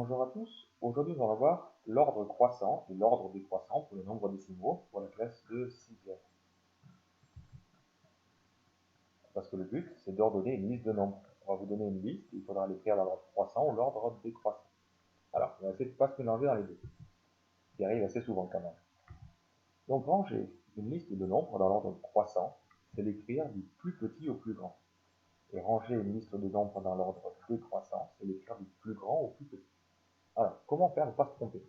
Bonjour à tous, aujourd'hui on va voir l'ordre croissant et l'ordre décroissant pour les nombres décimaux pour la classe de 6e. Parce que le but c'est d'ordonner une liste de nombres. On va vous donner une liste, il faudra l'écrire dans l'ordre croissant ou l'ordre décroissant. Alors, on va essayer de ne pas se mélanger dans les deux, ce qui arrive assez souvent quand même. Donc ranger une liste de nombres dans l'ordre croissant, c'est l'écrire du plus petit au plus grand. Et ranger une liste de nombres dans l'ordre décroissant, c'est l'écrire du plus grand au plus petit. Alors, comment faire pour ne pas se tromper?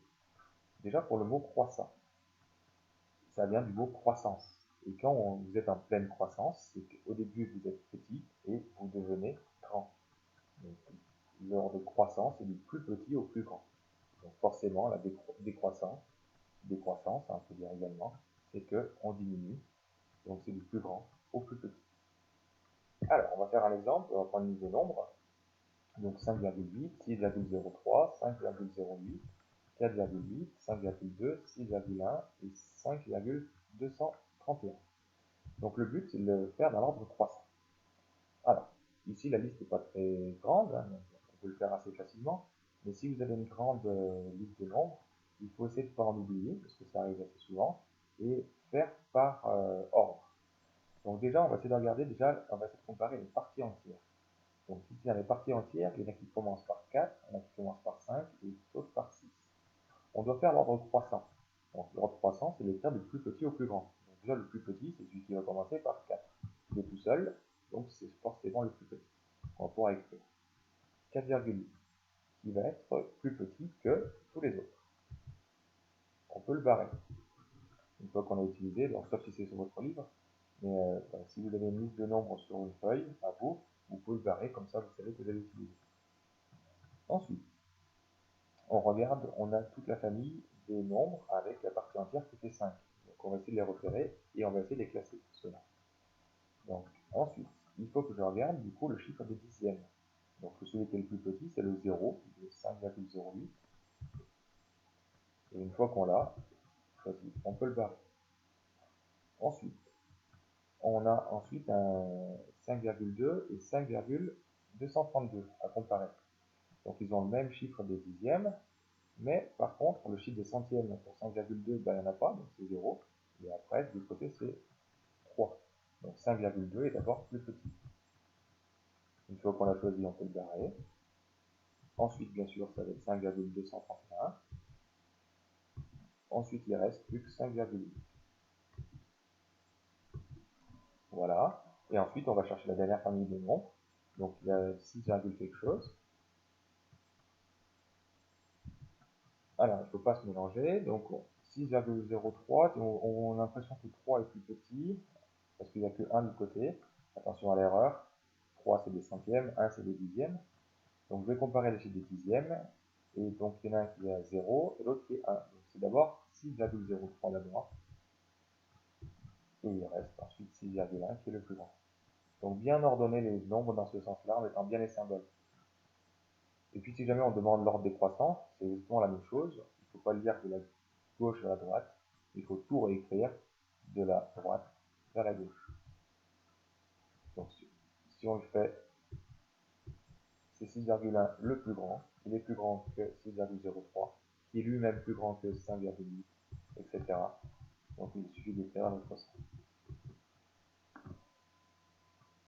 Déjà pour le mot croissant, ça vient du mot croissance. Et quand vous êtes en pleine croissance, c'est qu'au début vous êtes petit et vous devenez grand. Donc l'ordre de croissance est du plus petit au plus grand. Donc forcément la décroissance, on peut dire également, c'est qu'on diminue. Donc c'est du plus grand au plus petit. Alors on va faire un exemple, on va prendre une liste de nombres. Donc 5,8, 6,03, 5,08, 4,8, 5,2, 6,1 et 5,231. Donc le but, c'est de le faire dans l'ordre croissant. Alors, ici, la liste n'est pas très grande, hein, donc on peut le faire assez facilement. Mais si vous avez une grande liste de nombres, il faut essayer de ne pas en oublier, parce que ça arrive assez souvent, et faire par ordre. Donc déjà, on va essayer de regarder, on va essayer de comparer les parties entières. Donc ici, dans les parties entières, il y en a qui commencent par 4, il y en a qui commencent par 5, et d'autres par 6. On doit faire l'ordre croissant. Donc l'ordre croissant, c'est l'écrire du plus petit au plus grand. Donc déjà, le plus petit, c'est celui qui va commencer par 4. Il est tout seul, donc c'est forcément le plus petit. On va pouvoir écrire 4,8, qui va être plus petit que tous les autres. On peut le barrer. Une fois qu'on a utilisé, donc, sauf si c'est sur votre livre, mais si vous avez une liste de nombres sur une feuille, à vous pouvez le barrer, comme ça vous savez que vous allez utiliser. Ensuite, on regarde, on a toute la famille des nombres avec la partie entière qui fait 5. Donc on va essayer de les repérer et on va essayer de les classer, ceux-là. Donc ensuite, il faut que je regarde du coup le chiffre des dixièmes. Donc celui qui est le plus petit, c'est le 0, le 5,08. Et une fois qu'on l'a, on peut le barrer. Ensuite, on a ensuite un 5,2 et 5,232 à comparer. Donc ils ont le même chiffre des dixièmes, mais par contre, le chiffre des centièmes pour 5,2, ben, il n'y en a pas, donc c'est 0. Et après, de l'autre côté, c'est 3. Donc 5,2 est d'abord plus petit. Une fois qu'on l'a choisi, on peut le barrer. Ensuite, bien sûr, ça va être 5,231. Ensuite, il reste plus que 5,8. Voilà. Et ensuite, on va chercher la dernière famille de nombres. Donc, il y a 6, quelque chose. Alors, il ne faut pas se mélanger. Donc, 6,03, on a l'impression que 3 est plus petit, parce qu'il n'y a que 1 de côté. Attention à l'erreur. 3, c'est des centièmes, 1, c'est des dixièmes. Donc, je vais comparer les chiffres des dixièmes. Et donc, il y en a un qui est à 0 et l'autre qui est 1. Donc, c'est d'abord 6,03 d'abord. Et il reste ensuite 6,1 qui est le plus grand. Donc, bien ordonner les nombres dans ce sens-là en mettant bien les symboles. Et puis, si jamais on demande l'ordre décroissant, c'est exactement la même chose. Il ne faut pas le lire de la gauche à la droite. Il faut tout réécrire de la droite vers la gauche. Donc, si on le fait, c'est 6,1 le plus grand. Il est plus grand que 6,03, qui est lui-même plus grand que 5,8, etc. Donc, il suffit d'écrire dans l'autre sens.